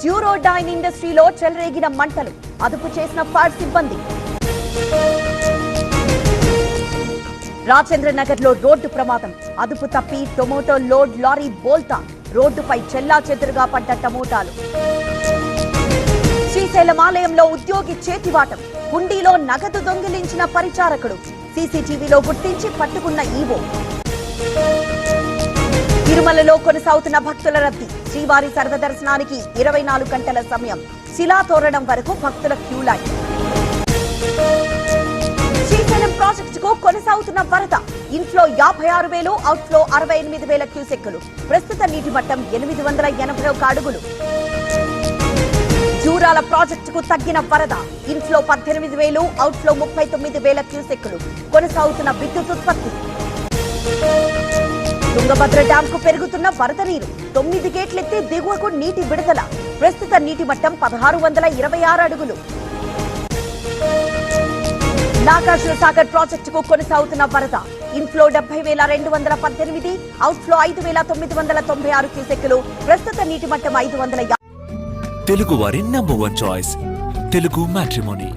డ్యూరోడైన్ ఇండస్ట్రీలో చెలరేగిన మంటలు, అదుపు చేసిన ఫైర్ సిబ్బంది. రాజేంద్రనగర్ లో రోడ్డు ప్రమాదం, అదుపు తప్పి టొమాటో లోడ్ లారీ బోల్తా, రోడ్డుపై చెల్లాచెదురుగా పడ్డ టమోటాలు. శ్రీశైలం ఆలయంలో ఉద్యోగి చేతివాటం, హుండీలో నగదు దొంగిలించిన పరిచారకుడు, సీసీటీవీలో గుర్తించి పట్టుకున్న ఈవో. తిరుమలలో కొనసాగుతున్న భక్తుల రద్దీ, శ్రీవారి సర్వదర్శనానికి 24 గంటల సమయం, శిలాతోరణం వరకు భక్తుల క్యూ లైన్. శ్రీశైలం ప్రాజెక్టుకు కొనసాగుతున్న వరద, ఇన్ఫ్లో 56,000, అవుట్ఫ్లో 68,000 క్యూసెక్కులు, ప్రస్తుత నీటి మట్టం 881 అడుగులు. జూరాల ప్రాజెక్టుకు తగ్గిన వరద, ఇన్ఫ్లో 18,000, అవుట్ఫ్లో 39,000 క్యూసెక్కులు, కొనసాగుతున్న విద్యుత్ ఉత్పత్తి. తుంగభద్ర డ్యాం కు పెరుగుతున్న వరద నీరు, 9 గేట్లెత్తి దిగువకు నీటి విడుదల, ప్రస్తుత నీటి మట్టం 1626 అడుగులు. నాగార్జున సాగర్ ప్రాజెక్టుకు కొనసాగుతున్న వరద, ఇన్ఫ్లో 70,218, అవుట్ఫ్లో 5,996 క్యూసెక్కులు, ప్రస్తుత నీటి మట్టం 550. తెలుగు వారి నంబర్ 1 చాయిస్ తెలుగు మ్యాట్రిమోనీ.